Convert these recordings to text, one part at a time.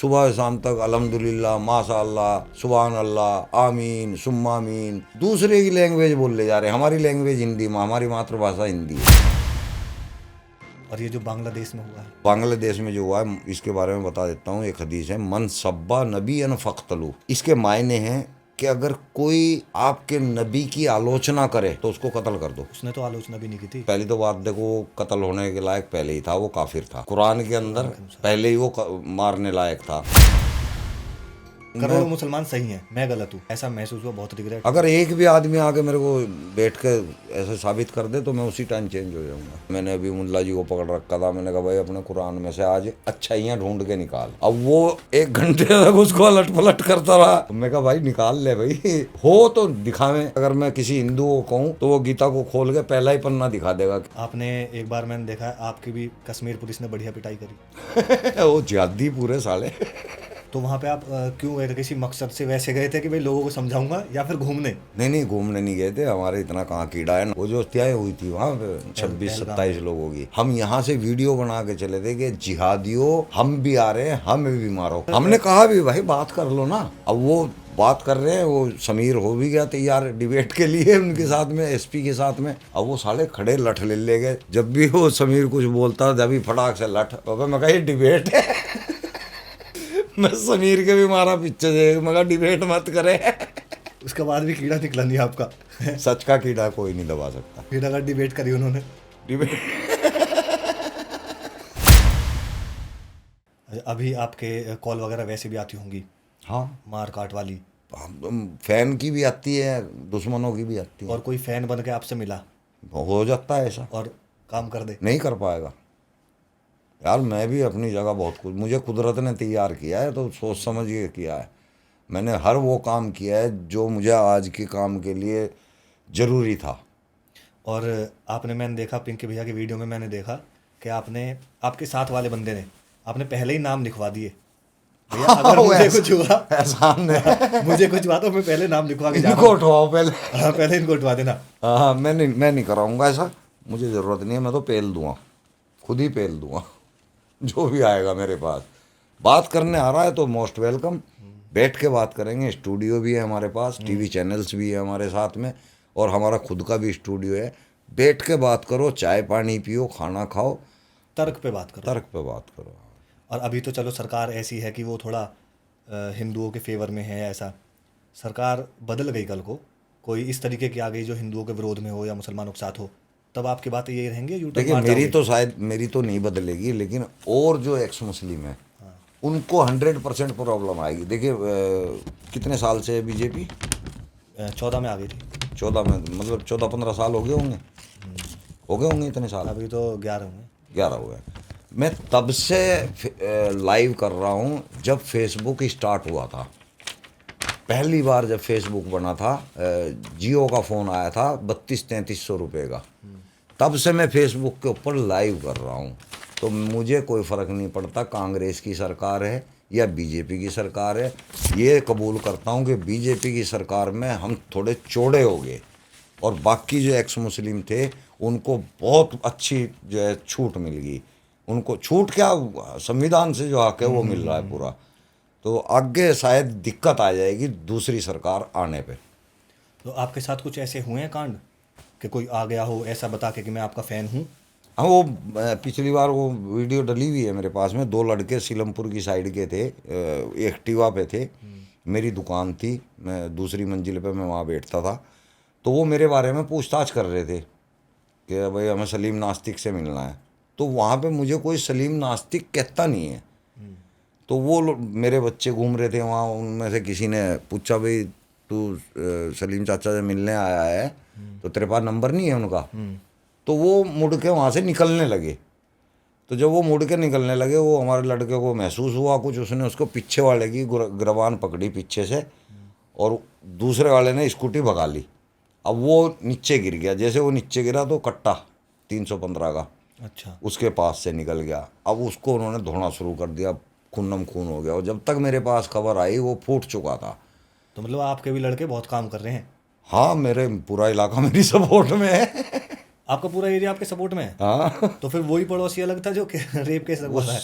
सुबह शाम तक अल्हम्दुलिल्लाह, माशाअल्लाह, सुभान अल्लाह, आमीन सुम्मा आमीन। दूसरे की लैंग्वेज बोल ले जा रहे हैं, हमारी लैंग्वेज हिंदी में, हमारी मातृभाषा हिंदी है। और ये जो बांग्लादेश में हुआ है, बांग्लादेश में जो हुआ है इसके बारे में बता देता हूँ। एक हदीस है, मन सब्बा नबी अन फ़क़्तलू। इसके मायने हैं कि अगर कोई आपके नबी की आलोचना करे तो उसको कत्ल कर दो। उसने तो आलोचना भी नहीं की थी। पहली तो बात देखो, कत्ल होने के लायक पहले ही था, वो काफिर था। कुरान के अंदर पहले ही वो मारने लायक था। करोड़ों मुसलमान सही हैं, मैं गलत हूँ, ऐसा महसूस हुआ, बहुत रिग्रेट। अगर एक भी आदमी आके मेरे को बैठ के ऐसे साबित कर दे तो मैं उसी टाइम चेंज हो जाऊंगा। मैंने अभी मुल्ला जी को पकड़ रखा था, मैंने कहा भाई अपने कुरान में से आज अच्छाइयाँ ढूंढ के निकाल। अब वो 1 घंटे तक उसको अलट पलट करता रहा। मैं कहा भाई निकाल ले भाई, हो तो दिखावे। अगर मैं किसी हिंदू को कहूँ तो वो गीता को खोल के पहला ही पन्ना दिखा देगा। आपने एक बार मैंने देखा है आपकी भी कश्मीर पुलिस ने बढ़िया पिटाई करी। वो जिहादी पूरे साले। तो वहाँ पे आप क्यों गए थे? किसी मकसद से वैसे गए थे कि भाई लोगों को समझाऊंगा, या फिर घूमने? नहीं घूमने नहीं गए थे, हमारे इतना कहाँ कीड़ा है। वो जो हत्याएं हुई थी वहाँ पे 26-27 लोगों की, हम यहाँ से वीडियो बना के चले थे कि जिहादियों हम भी आ रहे हैं, हमें भी मारो। हमने कहा भी भाई बात कर लो ना। अब वो बात कर रहे हैं, वो समीर हो भी गया तैयार डिबेट के लिए उनके साथ में, एसपी के साथ में। अब वो साले खड़े लठ ले गए। जब भी वो समीर कुछ बोलता जब भी फटाक से लठ। मैं कहा ये डिबेट है। मैं समीर के भी मारा पीछे से, मगर डिबेट मत करे। उसके बाद भी कीड़ा निकला नहीं आपका। सच का कीड़ा कोई नहीं दबा सकता। फिर अगर डिबेट करी उन्होंने, डिबेट अभी आपके कॉल वगैरह वैसे भी आती होंगी, हाँ, मार काट वाली, फैन की भी आती है, दुश्मनों की भी आती है। और कोई फैन बन के आपसे मिला हो जाता है ऐसा, और काम कर दे? नहीं कर पाएगा यार। मैं भी अपनी जगह बहुत कुछ, मुझे कुदरत ने तैयार किया है तो सोच समझ के किया है। मैंने हर वो काम किया है जो मुझे आज के काम के लिए ज़रूरी था। और आपने, मैंने देखा पिंकी भैया की वीडियो में, मैंने देखा कि आपने, आपके साथ वाले बंदे ने, आपने पहले ही नाम लिखवा दिए, भैया अगर मुझे कुछ हुआ, एहसान है। मुझे कुछ हुआ तो मैं पहले नाम लिखवा के इनको उठवाओ पहले। हाँ, पहले इनको उठवा देना। हाँ, मैं नहीं कराऊंगा ऐसा, मुझे ज़रूरत नहीं है। मैं तो पेल दूंगा, खुद ही पेल दूंगा जो भी आएगा मेरे पास। बात करने आ रहा है तो मोस्ट वेलकम, बैठ के बात करेंगे। स्टूडियो भी है हमारे पास, टीवी चैनल्स भी है हमारे साथ में, और हमारा खुद का भी स्टूडियो है। बैठ के बात करो, चाय पानी पियो, खाना खाओ, तर्क पे बात करो। तर्क पे बात करो। और अभी तो चलो सरकार ऐसी है कि वो थोड़ा हिंदुओं के फेवर में है, ऐसा। सरकार बदल गई, कल को कोई इस तरीके की आ गई जो हिंदुओं के विरोध में हो या मुसलमानों के साथ हो, तब आपकी बातें यही रहेंगी? देखिए मेरी तो शायद, मेरी तो नहीं बदलेगी, लेकिन और जो एक्स मुस्लिम है उनको 100% प्रॉब्लम आएगी। देखिए कितने साल से है बीजेपी? 14 में आ गई थी। 14 में, मतलब 14-15 साल हो गए होंगे, इतने साल। अभी तो 11 होंगे। 11 हो गए। मैं तब से लाइव कर रहा हूँ जब फेसबुक स्टार्ट हुआ था। पहली बार जब फेसबुक बना था, जियो का फ़ोन आया था 3200-3300 रुपये का, तब से मैं फेसबुक के ऊपर लाइव कर रहा हूँ। तो मुझे कोई फ़र्क नहीं पड़ता कांग्रेस की सरकार है या बीजेपी की सरकार है। ये कबूल करता हूँ कि बीजेपी की सरकार में हम थोड़े चौड़े हो गए, और बाकी जो एक्स मुस्लिम थे उनको बहुत अच्छी जो है छूट मिल गई। उनको छूट क्या, संविधान से जो हक है वो मिल रहा है पूरा। तो आगे शायद दिक्कत आ जाएगी दूसरी सरकार आने पे। तो आपके साथ कुछ ऐसे हुए हैं कांड कि कोई आ गया हो ऐसा बता के कि मैं आपका फ़ैन हूँ? हाँ, वो पिछली बार वो वीडियो डली हुई है मेरे पास में। 2 लड़के सीलमपुर की साइड के थे, एक्टिवा पे थे, मेरी दुकान थी, मैं दूसरी मंजिल पे मैं वहाँ बैठता था। तो वो मेरे बारे में पूछताछ कर रहे थे कि भाई हमें सलीम नास्तिक से मिलना है। तो वहाँ पे मुझे कोई सलीम नास्तिक कहता नहीं है। तो वो मेरे बच्चे घूम रहे थे वहाँ, उनमें से किसी ने पूछा भाई तू सलीम चाचा से मिलने आया है तो तेरे पास नंबर नहीं है उनका? तो वो मुड़ के वहाँ से निकलने लगे। तो जब वो मुड़ के निकलने लगे, वो हमारे लड़के को महसूस हुआ कुछ, उसने उसको पीछे वाले की गिरबान पकड़ी पीछे से, और दूसरे वाले ने स्कूटी भगा ली। अब वो नीचे गिर गया, जैसे वो नीचे गिरा तो कट्टा 315 का अच्छा। उसके पास से निकल गया। अब उसको उन्होंने धोना शुरू कर दिया, खूनम खून हो गया, और जब तक मेरे पास खबर आई वो फूट चुका था। तो मतलब आपके भी लड़के बहुत काम कर रहे हैं? हाँ, मेरे पूरा इलाका मेरी सपोर्ट में है। आपका पूरा एरिया आपके सपोर्ट में है? हाँ, तो फिर वही पड़ोसी अलग था जो रेप केस लगवा रहा है?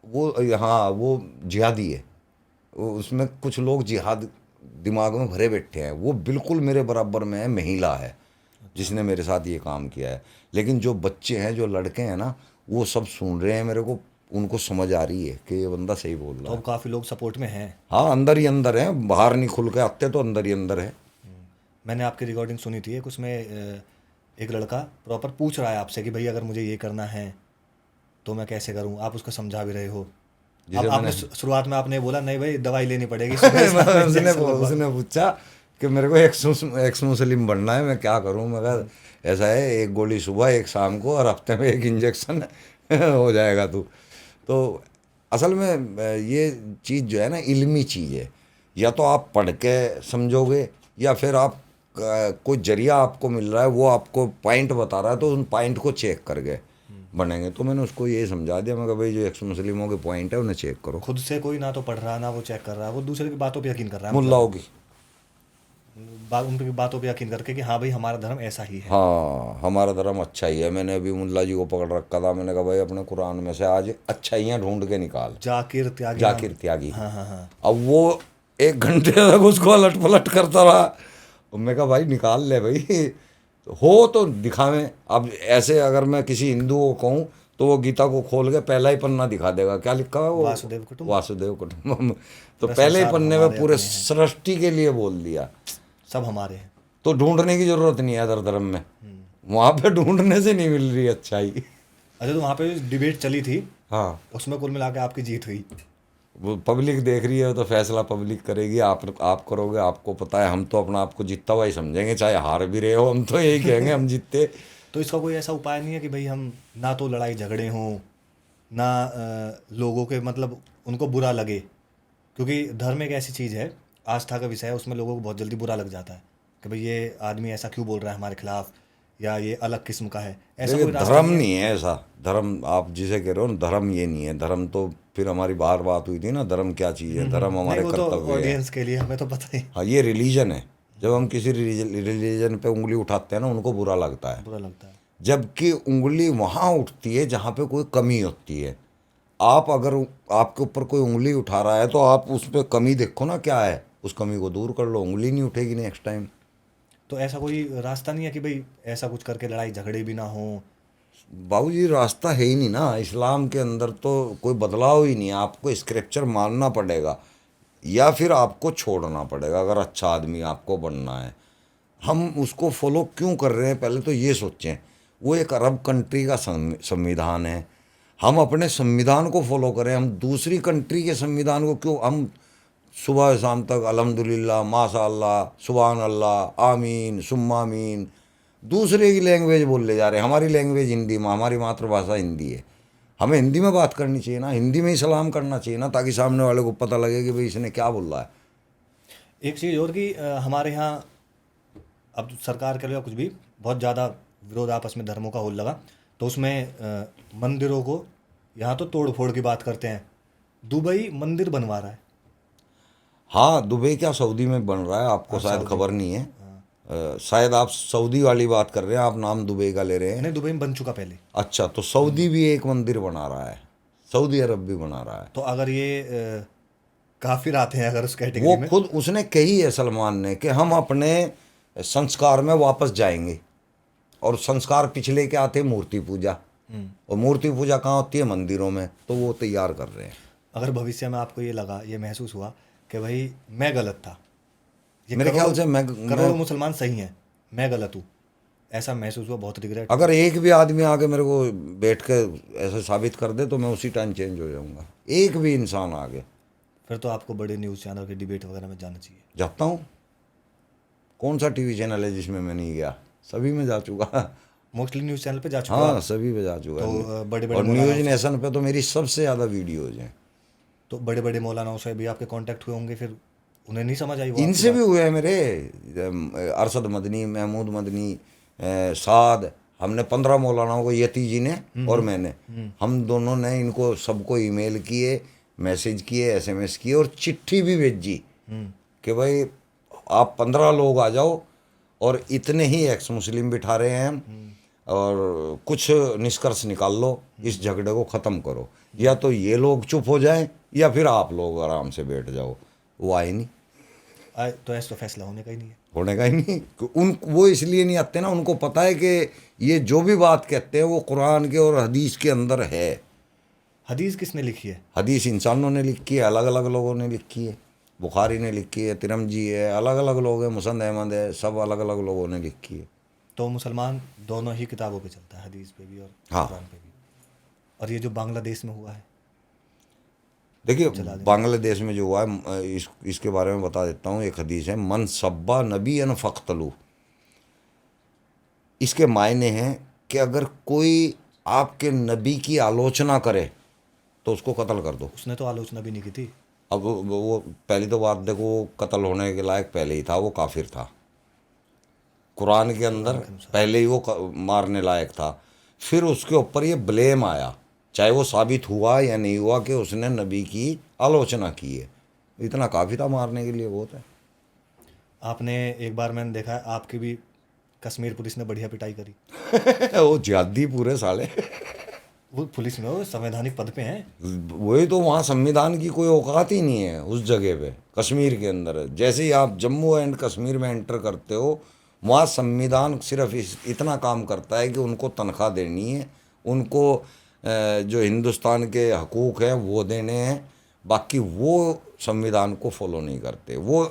वो हाँ वो जिहादी है, उसमें कुछ लोग जिहाद दिमाग में भरे बैठे हैं। वो बिल्कुल मेरे बराबर में है, महिला है जिसने मेरे साथ ये काम किया है। लेकिन जो बच्चे हैं, जो लड़के हैं ना, वो सब सुन रहे हैं मेरे को, उनको समझ आ रही है कि ये बंदा सही बोल तो रहा है। अब काफ़ी लोग सपोर्ट में हैं। हाँ अंदर ही अंदर है, बाहर नहीं खुल के आते, तो अंदर ही अंदर है। मैंने आपकी रिकॉर्डिंग सुनी थी एक, उसमें एक लड़का प्रॉपर पूछ रहा है आपसे कि भाई अगर मुझे ये करना है तो मैं कैसे करूं, आप उसको समझा भी रहे हो। अब जिसे आपने मैंने शुरुआत में आपने बोला नहीं भाई दवाई लेनी पड़ेगी सुबह शाम उसने इंजेक्शन लगवा। उसने पूछा कि मेरे को एक्स मुस्लिम बनना है, मैं क्या करूं। मैं कहा ऐसा है, एक गोली सुबह एक शाम को और हफ्ते में एक इंजेक्शन हो जाएगा तू। तो असल में ये चीज़ जो है ना, इल्मी चीज़ है। या तो आप पढ़ के समझोगे, या फिर आप कोई जरिया आपको मिल रहा है, वो आपको पॉइंट बता रहा है, तो उन पॉइंट को चेक करके बनेंगे। तो मैंने उसको ये समझा दिया, मैं कहा भाई जो एक्स मुस्लिमों के पॉइंट है उन्हें चेक करो। खुद से कोई ना तो पढ़ रहा ना वो चेक कर रहा, वो दूसरे की बातों पे यकीन कर रहा है, मुल्लाओं की। उनकी बातों पे यकीन करके कि हाँ भाई हमारा धर्म ऐसा ही है। हाँ हमारा धर्म अच्छा ही है। मैंने अभी मुल्ला जी को पकड़ रखा था, मैंने कहा भाई अपने कुरान में से आज अच्छाइयाँ ढूंढ के निकाल। जाकिर त्यागी जाकिर त्यागी। हाँ हाँ हाँ। अब वो 1 घंटे तक उसको अलट पलट करता रहा। और मैं कहा भाई निकाल ले भाई, हो तो दिखावें। अब ऐसे अगर मैं किसी हिंदू को कहूँ तो वो गीता को खोल के पहला ही पन्ना दिखा देगा, क्या लिखा है वो, वासुदेव कुटुंब। वासुदेव कुटुंबकम। तो पूरा पहले ही संसार पन्ने में हमारे पूरे अपने हैं, सृष्टि के लिए बोल दिया। सब हमारे हैं। तो ढूंढने की जरूरत नहीं है अदर धर्म में, वहां पे ढूंढने से नहीं मिल रही अच्छाई। अच्छा तो वहाँ पे डिबेट चली थी, हाँ उसमें कुल मिला के आपकी जीत हुई। वो पब्लिक देख रही है तो फैसला पब्लिक करेगी। आप करोगे, आपको पता है। हम तो अपना आपको जीतता हुआ ही समझेंगे, चाहे हार भी रहे हो, हम तो यही कहेंगे हम जीतते। तो इसका कोई ऐसा उपाय नहीं है कि भाई हम ना तो लड़ाई झगड़े हों, ना लोगों के मतलब उनको बुरा लगे, क्योंकि धर्म एक ऐसी चीज़ है, आस्था का विषय है, उसमें लोगों को बहुत जल्दी बुरा लग जाता है कि भाई ये आदमी ऐसा क्यों बोल रहा है हमारे खिलाफ, या ये अलग किस्म का है। ऐसा देखिए कोई रास्ता धर्म नहीं है। नहीं है ऐसा। धर्म आप जिसे कह रहे हो ना, धर्म ये नहीं है। धर्म तो फिर हमारी बार बात हुई थी ना, धर्म क्या चीज़ है। धर्म नहीं हमारे वो तो कर्तव्य है। ऑडियंस के लिए, हमें तो पता ही। हाँ ये रिलीजन है। जब हम किसी रिलीजन पे उंगली उठाते हैं ना, उनको बुरा लगता है। बुरा लगता है। जबकि उंगली वहाँ उठती है जहाँ पे कोई कमी होती है। आप अगर आपके ऊपर कोई उंगली उठा रहा है तो आप उस पर कमी देखो ना, क्या है, उस कमी को दूर कर लो, उंगली नहीं उठेगी नेक्स्ट टाइम। तो ऐसा कोई रास्ता नहीं है कि भाई ऐसा कुछ करके लड़ाई झगड़े भी ना हो। बाबू जी रास्ता है ही नहीं ना इस्लाम के अंदर, तो कोई बदलाव ही नहीं है। आपको स्क्रिप्चर मानना पड़ेगा या फिर आपको छोड़ना पड़ेगा अगर अच्छा आदमी आपको बनना है। हम उसको फॉलो क्यों कर रहे हैं, पहले तो ये सोचें। वो एक अरब कंट्री का संविधान है, हम अपने संविधान को फॉलो करें। हम दूसरी कंट्री के संविधान को क्यों, हम सुबह शाम तक अल्हम्दुलिल्लाह, माशाअल्लाह, सुभान अल्लाह, आमीन सुम्मा आमीन, दूसरे की लैंग्वेज बोल ले जा रहे हैं। हमारी लैंग्वेज हिंदी में, हमारी मातृभाषा हिंदी है, हमें हिंदी में बात करनी चाहिए ना, हिंदी में ही सलाम करना चाहिए ना, ताकि सामने वाले को पता लगे कि भाई इसने क्या बोल रहा है। एक चीज़ और कि हमारे यहाँ अब सरकार के लिए कुछ भी बहुत ज़्यादा विरोध आपस में धर्मों का होने लगा, तो उसमें मंदिरों को यहाँ तो तोड़ फोड़ की बात करते हैं। दुबई मंदिर बनवा रहा है। हाँ दुबई क्या सऊदी में बन रहा है, आपको हाँ शायद सऊदी। खबर नहीं है। हाँ। शायद आप सऊदी वाली बात कर रहे हैं, आप नाम दुबई का ले रहे हैं। नहीं दुबई में बन चुका पहले। अच्छा तो सऊदी भी एक मंदिर बना रहा है, सऊदी अरब भी बना रहा है। तो अगर ये काफिर आते हैं अगर उस वो कैटेगरी में। खुद उसने कही है सलमान ने कि हम अपने संस्कार में वापस जाएंगे। और संस्कार पिछले क्या थे, मूर्ति पूजा। और मूर्ति पूजा कहाँ होती है, मंदिरों में। तो वो तैयार कर रहे हैं। अगर भविष्य में आपको ये लगा, ये महसूस हुआ कि भाई मैं गलत था, ये मेरे ख्याल से करोड़ों मुसलमान सही हैं, मैं गलत हूँ, ऐसा महसूस हुआ, बहुत रिग्रेट। अगर एक भी आदमी आके मेरे को बैठ के ऐसे साबित कर दे तो मैं उसी टाइम चेंज हो जाऊंगा। एक भी इंसान आगे, फिर तो आपको बड़े न्यूज़ चैनल के डिबेट वगैरह में जाना चाहिए। जाता हूँ। कौन सा टीवी चैनल है जिसमें मैं नहीं गया, सभी में जा चुका। मोस्टली न्यूज़ चैनल पे जा चुका हाँ हूँ। सभी पे जा चुका तो है। बड़े और बड़े न्यूज नेशन पे तो मेरी सबसे ज़्यादा वीडियोज हैं। तो बड़े बड़े मौलानाओं से भी आपके कांटेक्ट हुए होंगे, फिर उन्हें नहीं समझ आई वो आपकी इनसे भी बात? हुए हैं मेरे, अरशद मदनी, महमूद मदनी, साद। हमने 15 मौलानाओं को, यती जी ने और मैंने, हम दोनों ने इनको सबको ईमेल किए, मैसेज किए, एसएमएस किए और चिट्ठी भी भेजी कि भाई आप 15 लोग आ जाओ और इतने ही एक्स मुस्लिम बिठा रहे हैं हम। और कुछ निष्कर्ष निकाल लो, इस झगड़े को ख़त्म करो। या तो ये लोग चुप हो जाएं या फिर आप लोग आराम से बैठ जाओ। वो आए नहीं, तो ऐसा तो फैसला होने का ही नहीं है। होने का ही नहीं। वो इसलिए नहीं आते ना, उनको पता है कि ये जो भी बात कहते हैं वो कुरान के और हदीस के अंदर है। हदीस किसने लिखी है? हदीस इंसानों ने लिखी है, अलग अलग लोगों ने लिखी है। बुखारी ने लिखी है, तिरमजी है, अलग अलग लोग हैं, मुसन्द अहमद है, सब अलग अलग लोगों ने लिखी है। तो मुसलमान दोनों ही किताबों पे चलता है, हदीस पे भी और हाँ। कुरान पे भी। और ये जो बांग्लादेश में हुआ है, देखिए बांग्लादेश में जो हुआ है, इसके बारे में बता देता हूँ। एक हदीस है, मन सब्बा नबी अन फ़क़्तलू। इसके मायने हैं कि अगर कोई आपके नबी की आलोचना करे तो उसको कत्ल कर दो। उसने तो आलोचना भी नहीं की थी। अब वो पहली तो बात देखो, वो कत्ल होने के लायक पहले ही था, वो काफिर था। कुरान के अंदर पहले ही वो मारने लायक था। फिर उसके ऊपर ये ब्लेम आया, चाहे वो साबित हुआ या नहीं हुआ, कि उसने नबी की आलोचना की है। इतना काफ़ी था मारने के लिए, बहुत है। आपने एक बार मैंने देखा है आपकी भी कश्मीर पुलिस ने बढ़िया पिटाई करी। वो जिहादी पूरे साले। वो पुलिस में, वो संवैधानिक पद पे हैं। वही तो, वहाँ संविधान की कोई औकात ही नहीं है उस जगह पे। कश्मीर के अंदर जैसे ही आप जम्मू एंड कश्मीर में एंटर करते हो, वहाँ संविधान सिर्फ इतना काम करता है कि उनको तनख्वाह देनी है, उनको जो हिंदुस्तान के हकूक़ हैं वो देने हैं। बाकी वो संविधान को फॉलो नहीं करते, वो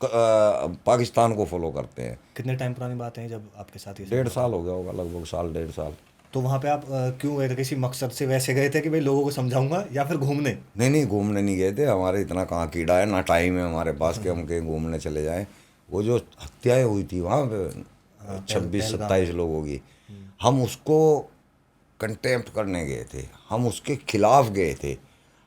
पाकिस्तान को फॉलो करते हैं। कितने टाइम पुरानी बात है जब आपके साथ ये सब 1.5 हुआ? साल हो गया होगा, लगभग साल 1.5 साल। तो वहाँ पे आप क्यों गए थे? किसी मकसद से वैसे गए थे कि भाई लोगों को समझाऊंगा, या फिर घूमने? नहीं, घूमने नहीं गए थे। हमारे इतना कहाँ कीड़ा है, ना टाइम है हमारे पास कि हम कहीं घूमने चले जाएं। वो जो हत्याएं हुई थी वहाँ पे 26-27 लोगों की, हम उसको कंटेम्प्ट करने गए थे, हम उसके खिलाफ गए थे।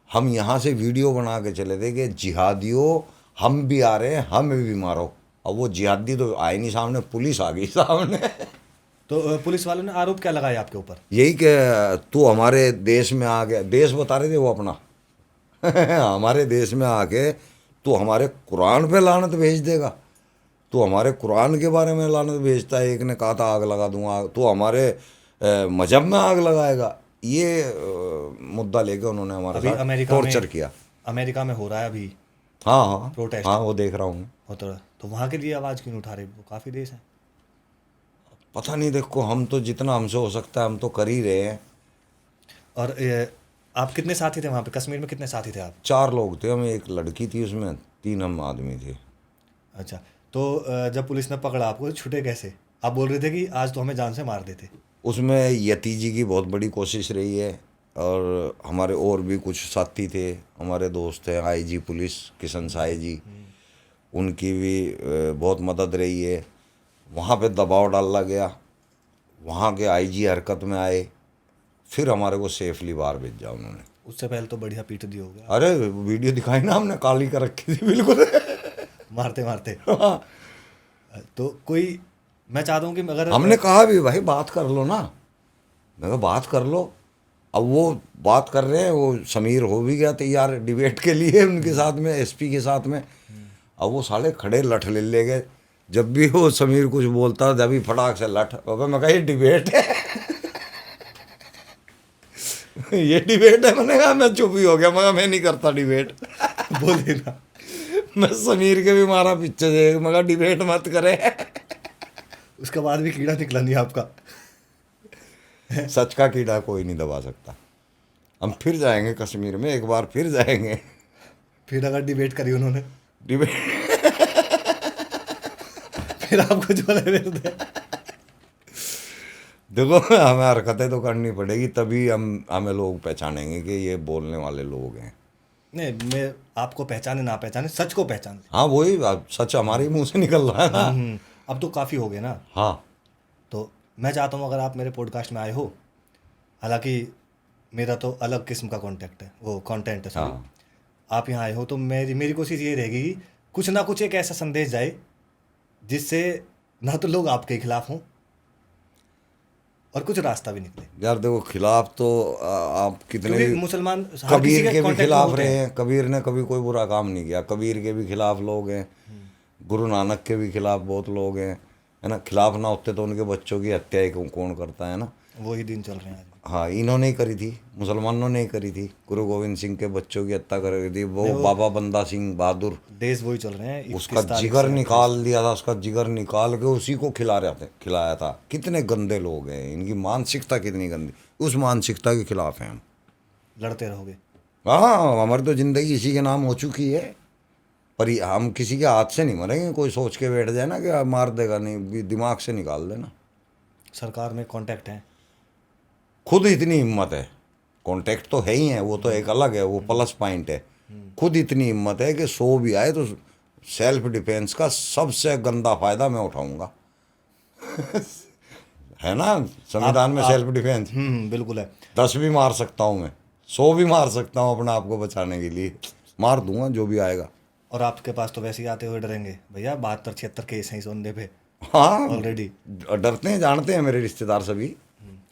हम यहाँ से वीडियो बना के चले थे कि जिहादियों, हम भी आ रहे हैं, हमें भी मारो। अब वो जिहादी तो आए नहीं सामने, पुलिस आ गई सामने। तो पुलिस वालों ने आरोप क्या लगाया आपके ऊपर? यही कि तू हमारे देश में आ गया, देश बता रहे थे वो अपना। हमारे देश में आके तू हमारे कुरान पे लानत भेज देगा, तू हमारे कुरान के बारे में लानत भेजता है। एक ने कहा था आग लगा दूंगा, तू हमारे मजहब में आग लगाएगा। ये मुद्दा लेके उन्होंने हमारे अभी साथ अमेरिका टॉर्चर में, किया। अमेरिका में हो रहा है अभी हाँ, प्रोटेस्ट। हाँ, वो देख रहा हूँ मैं। होता है, तो वहाँ के लिए आवाज़ क्यों नहीं उठा रहे? वो काफ़ी देश है। पता नहीं, देखो हम तो जितना हमसे हो सकता है हम तो कर ही रहे हैं। और आप कितने साथी थे वहाँ पे? कश्मीर में कितने साथी थे आप? 4 लोग थे हम, एक लड़की थी उसमें, 3 हम आदमी थे। अच्छा, तो जब पुलिस ने पकड़ा आपको, छूटे कैसे? आप बोल रहे थे कि आज तो हमें जान से मार देते। उसमें यतीजी की बहुत बड़ी कोशिश रही है, और हमारे और भी कुछ साथी थे, हमारे दोस्त हैं आईजी पुलिस किशन साय जी, उनकी भी बहुत मदद रही है। वहाँ पे दबाव डाला गया, वहाँ के आईजी हरकत में आए, फिर हमारे को सेफली बाहर भेजा उन्होंने। उससे पहले तो बढ़िया पीट दिया होगा अरे वीडियो दिखाई ना हमने, काली कर रखी थी बिल्कुल। मारते मारते। हाँ। तो कोई, मैं चाहता हूँ कि अगर हमने कहा भी भाई बात कर लो ना, मैं कहा बात कर लो। अब वो बात कर रहे हैं, वो समीर हो भी गया तैयार डिबेट के लिए उनके साथ में, एसपी के साथ में। अब वो साले खड़े लठ ले गए, जब भी वो समीर कुछ बोलता जब भी फटाक से लठ। बाबा मैं कहा ये डिबेट है। ये डिबेट है। मैंने कहा, मैं चुप ही हो गया, मगर मैं नहीं करता डिबेट। बोले ना, मैं समीर के भी मारा पीछे से, मगर डिबेट मत करे। उसके बाद भी कीड़ा निकला नहीं आपका। सच का कीड़ा कोई नहीं दबा सकता। हम फिर जाएंगे कश्मीर में, एक बार फिर जाएंगे। फिर अगर डिबेट करी उन्होंने, डिबेट फिर आपको जो फिर दे। देखो हमें हरकतें तो करनी पड़ेगी, तभी हमें लोग पहचानेंगे कि ये बोलने वाले लोग हैं। नहीं, मैं आपको पहचाने ना पहचाने, सच को पहचान। हाँ वही, सच हमारे ही मुंह से निकल रहा है ना। अब तो काफ़ी हो गए ना। हाँ, तो मैं चाहता हूँ अगर आप मेरे पॉडकास्ट में आए हो, हालांकि मेरा तो अलग किस्म का कॉन्टेक्ट है, वो कंटेंट है, सॉरी। हाँ। आप यहाँ आए हो तो मेरी कोशिश ये रहेगी कि कुछ ना कुछ एक ऐसा संदेश जाए जिससे ना तो लोग आपके खिलाफ हों और कुछ रास्ता भी निकले। यार देखो, खिलाफ तो आप कितने क्योंकि भी, मुसलमान हर किसी कबीर के के भी contact में खिलाफ होते रहे हैं। हैं। कबीर ने कभी कोई बुरा काम नहीं किया, कबीर के भी खिलाफ लोग हैं। गुरु नानक के भी खिलाफ बहुत लोग हैं। है ना, खिलाफ ना होते तो उनके बच्चों की हत्या ही कौन करता है ना। वही दिन चल रहे हैं आज भी। हाँ, इन्होंने ही करी थी, मुसलमानों ने ही करी थी, गुरु गोविंद सिंह के बच्चों की हत्या कर दी। वो नहीं, वो बाबा बंदा सिंह बहादुर, देश वही चल रहे हैं, उसका 21 तारीख जिगर से 28। निकाल दिया था, उसका जिगर निकाल के उसी को खिलाया था। कितने गंदे लोग हैं, इनकी मानसिकता कितनी गंदी, उस मानसिकता के खिलाफ हैं हम। लड़ते रहोगे? हाँ, हमारी तो जिंदगी इसी के नाम हो चुकी है, पर हम किसी के हाथ से नहीं मरेंगे। कोई सोच के बैठ जाए ना कि आप मार देगा, नहीं, दिमाग से निकाल देना। सरकार में कांटेक्ट है? खुद इतनी हिम्मत है, कांटेक्ट तो है ही है, वो तो एक अलग है, वो प्लस पॉइंट है। खुद इतनी हिम्मत है कि 100 भी आए तो सेल्फ डिफेंस का सबसे गंदा फायदा मैं उठाऊंगा। है ना, संविधान में सेल्फ डिफेंस बिल्कुल है। 10 भी मार सकता हूँ मैं, 100 भी मार सकता हूँ अपने आप को बचाने के लिए, मार दूंगा जो भी आएगा। और आपके पास तो वैसे ही आते हुए डरेंगे भैया, 72-76 केस हैं इस बंदे पे हाँ, ऑलरेडी। डरते हैं, जानते हैं मेरे रिश्तेदार सभी,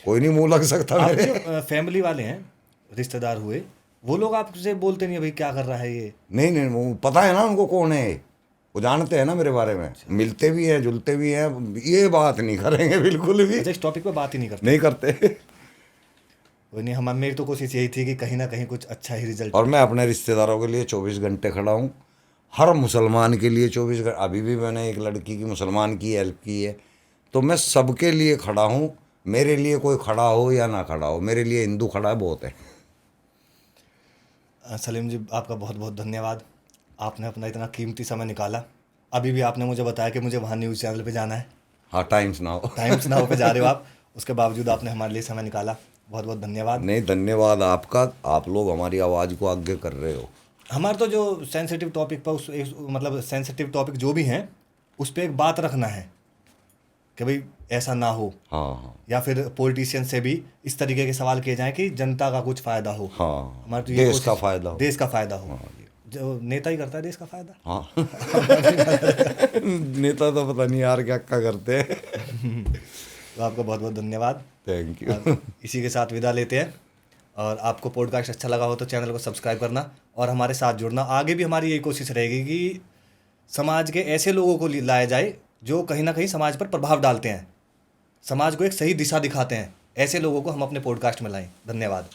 कोई नहीं मुंह लग सकता आपके मेरे। जो फैमिली वाले हैं, रिश्तेदार हुए, वो लोग आपसे बोलते नहीं है भाई क्या कर रहा है ये? नहीं नहीं, वो पता है ना उनको कौन है, वो जानते हैं ना मेरे बारे में, मिलते भी हैं, जुलते भी हैं, ये बात नहीं करेंगे बिल्कुल भी, अच्छा, इस टॉपिक पे बात ही नहीं करते? नहीं करते। कोई नहीं, हम मेरी तो कोशिश यही थी कि कहीं ना कहीं कुछ अच्छा ही रिजल्ट। और मैं अपने रिश्तेदारों के लिए 24 घंटे खड़ा हूँ, हर मुसलमान के लिए 24 घंटे। अभी भी मैंने एक लड़की की, मुसलमान की हेल्प की है, तो मैं सबके लिए खड़ा हूँ। मेरे लिए कोई खड़ा हो या ना खड़ा हो, मेरे लिए हिंदू खड़ा है बहुत है। सलीम जी, आपका बहुत बहुत धन्यवाद, आपने अपना इतना कीमती समय निकाला। अभी भी आपने मुझे बताया कि मुझे वहाँ न्यूज़ चैनल पे जाना है, हाँ, टाइम्स नाउ। टाइम्स नाउ पे जा रहे हो आप, उसके बावजूद आपने हमारे लिए समय निकाला, बहुत बहुत धन्यवाद। नहीं, धन्यवाद आपका, आप लोग हमारी आवाज़ को आगे कर रहे हो। हमारा तो जो सेंसिटिव टॉपिक पर मतलब सेंसिटिव टॉपिक जो भी हैं उस पर एक बात रखना है कि भाई ऐसा ना हो, हाँ हाँ या फिर पॉलिटिशियन से भी इस तरीके के सवाल किए जाएं कि जनता का कुछ फ़ायदा हो। हाँ, हमारी तो ये देश का कोशिश- फायदा हो। देश का फ़ायदा हो। जो नेता ही करता है देश का फ़ायदा। हाँ। नेता तो पता नहीं यार क्या क्या करते हैं। तो आपका बहुत बहुत धन्यवाद। Thank you. अब इसी के साथ विदा लेते हैं, और आपको पॉडकास्ट अच्छा लगा हो तो चैनल को सब्सक्राइब करना और हमारे साथ जुड़ना। आगे भी हमारी यही कोशिश रहेगी कि समाज के ऐसे लोगों को लाया जाए जो कहीं ना कहीं समाज पर प्रभाव डालते हैं, समाज को एक सही दिशा दिखाते हैं, ऐसे लोगों को हम अपने पॉडकास्ट में लाएं। धन्यवाद।